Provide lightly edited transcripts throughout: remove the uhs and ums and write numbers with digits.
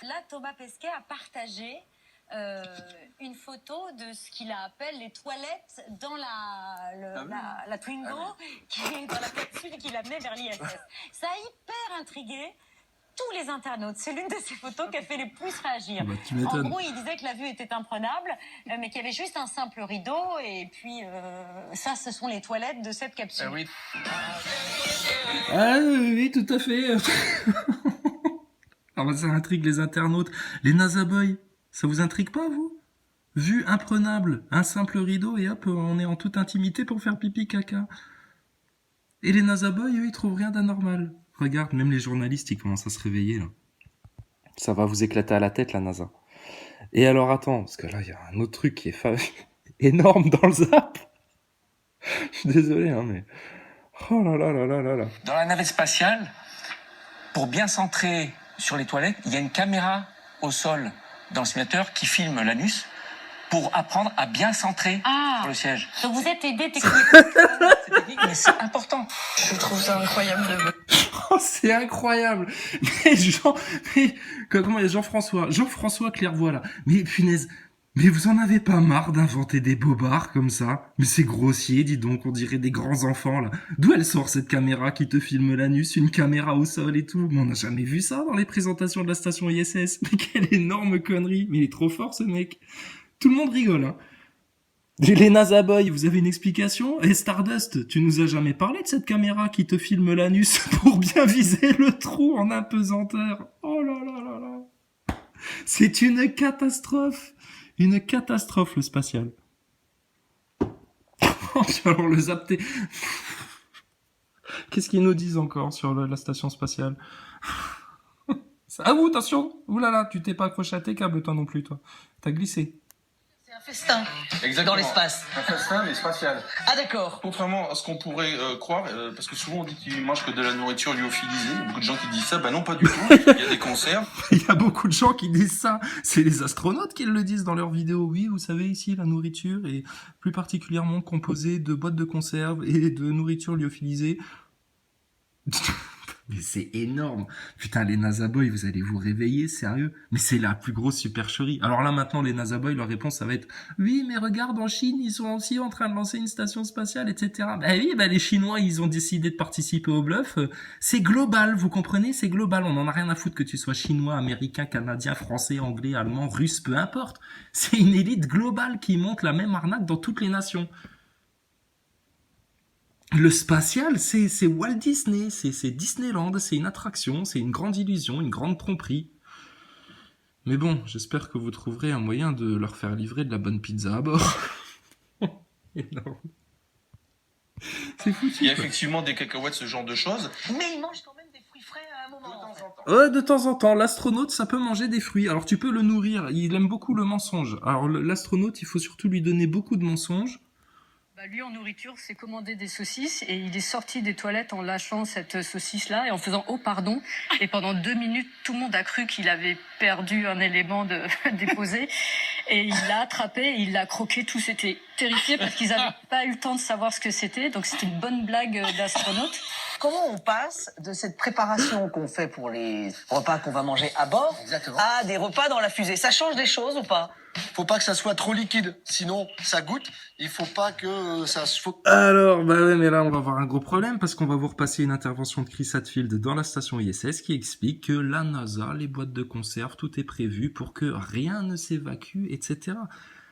là, Thomas Pesquet a partagé une photo de ce qu'il appelle les toilettes dans la Twingo, qui est dans la capsule qu'il amenait vers l'ISS. Ça a hyper intrigué tous les internautes. C'est l'une de ces photos qui a fait les plus réagir. En gros, il disait que la vue était imprenable, mais qu'il y avait juste un simple rideau, et puis ça, ce sont les toilettes de cette capsule. Oui. Ah oui, tout à fait. Alors ça intrigue les internautes. Les NASA Boys, ça vous intrigue pas, vous? Vue imprenable, un simple rideau et hop, on est en toute intimité pour faire pipi caca. Et les NASA Boys, eux, ils trouvent rien d'anormal. Regarde, même les journalistes, ils commencent à se réveiller, là. Ça va vous éclater à la tête, la NASA. Et alors, attends, parce que là, il y a un autre truc qui est énorme dans le zap. Je suis désolé, hein, mais... Oh là là là là là là. Dans la navette spatiale, pour bien centrer sur les toilettes, il y a une caméra au sol dans le simulateur qui filme l'anus pour apprendre à bien centrer sur le siège. Donc vous êtes aidé C'est technique, mais c'est important. Je trouve ça incroyable Oh, c'est incroyable. Comment il y a Jean-François Clairvoy, là. Mais punaise, mais vous en avez pas marre d'inventer des bobards comme ça? Mais c'est grossier, dis donc, on dirait des grands enfants, là. D'où elle sort cette caméra qui te filme l'anus, une caméra au sol et tout? Mais on n'a jamais vu ça dans les présentations de la station ISS. Mais quelle énorme connerie. Mais il est trop fort, ce mec. Tout le monde rigole, hein. Les NASA Boys, vous avez une explication? Et Stardust, tu nous as jamais parlé de cette caméra qui te filme l'anus pour bien viser le trou en apesanteur? Oh là là là là. C'est une catastrophe. Une catastrophe, le spatial. Alors, le zapté. Qu'est-ce qu'ils nous disent encore sur la station spatiale? Ah ouh, attention! Ouh là là, tu t'es pas accroché à tes câbles, toi non plus, toi. T'as glissé. C'est un festin. Exactement. Dans l'espace. Un festin, mais spatial. Ah d'accord. Contrairement à ce qu'on pourrait croire, parce que souvent on dit qu'ils mangent que de la nourriture lyophilisée, il y a beaucoup de gens qui disent ça, bah non, pas du tout. Il y a des conserves. Il y a beaucoup de gens qui disent ça. C'est les astronautes qui le disent dans leurs vidéos. Oui, vous savez, ici, la nourriture est plus particulièrement composée de boîtes de conserve et de nourriture lyophilisée. Mais c'est énorme. Putain, les NASA Boys, vous allez vous réveiller, sérieux? Mais c'est la plus grosse supercherie. Alors là, maintenant, les NASA Boys, leur réponse, ça va être, oui, mais regarde, en Chine, ils sont aussi en train de lancer une station spatiale, etc. Ben oui, ben les Chinois, ils ont décidé de participer au bluff. C'est global, vous comprenez? C'est global. On en a rien à foutre que tu sois chinois, américain, canadien, français, anglais, allemand, russe, peu importe. C'est une élite globale qui monte la même arnaque dans toutes les nations. Le spatial, c'est Walt Disney, c'est Disneyland, c'est une attraction, c'est une grande illusion, une grande tromperie. Mais bon, j'espère que vous trouverez un moyen de leur faire livrer de la bonne pizza à bord. Énorme. C'est foutu. Il y a effectivement des cacahuètes, ce genre de choses. Mais ils mangent quand même des fruits frais à un moment. Ouais, de temps en temps, l'astronaute, ça peut manger des fruits. Alors tu peux le nourrir, il aime beaucoup le mensonge. Alors l'astronaute, il faut surtout lui donner beaucoup de mensonges. Bah lui, en nourriture, s'est commandé des saucisses et il est sorti des toilettes en lâchant cette saucisse-là et en faisant « oh, pardon ». Et pendant 2 minutes, tout le monde a cru qu'il avait perdu un élément déposé. Et il l'a attrapé et il l'a croqué. Tous étaient terrifiés parce qu'ils n'avaient pas eu le temps de savoir ce que c'était. Donc c'était une bonne blague d'astronaute. Comment on passe de cette préparation qu'on fait pour les repas qu'on va manger à bord à des repas dans la fusée? Ça change des choses ou pas? Faut pas que ça soit trop liquide, sinon ça goûte. Il faut pas que ça se... Alors, bah ouais, mais là, on va avoir un gros problème parce qu'on va vous repasser une intervention de Chris Hadfield dans la station ISS qui explique que la NASA, les boîtes de conserve, tout est prévu pour que rien ne s'évacue, etc.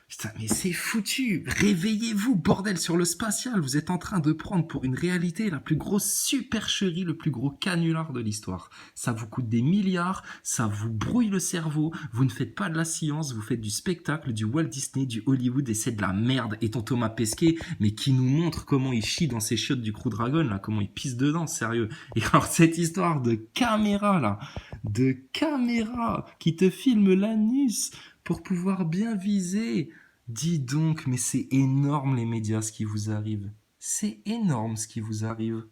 Putain, mais c'est foutu. Réveillez-vous, bordel, sur le spatial. Vous êtes en train de prendre pour une réalité la plus grosse supercherie, le plus gros canular de l'histoire. Ça vous coûte des milliards, ça vous brouille le cerveau. Vous ne faites pas de la science, vous faites du spectacle, du Walt Disney, du Hollywood, et c'est de la merde. Et ton Thomas Pesquet, mais qui nous montre comment il chie dans ses chiottes du Crew Dragon, là, comment il pisse dedans, sérieux. Et alors, cette histoire de caméra, là, de caméra qui te filme l'anus pour pouvoir bien viser. Dis donc, mais c'est énorme les médias ce qui vous arrive. C'est énorme ce qui vous arrive.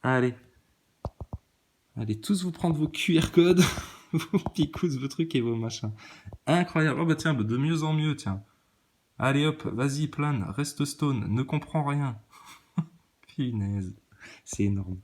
Allez. Allez tous vous prendre vos QR codes, vos picous, vos trucs et vos machins. Incroyable. Oh bah tiens, de mieux en mieux, tiens. Allez hop, vas-y, plane, reste stone, ne comprends rien. Punaise, c'est énorme.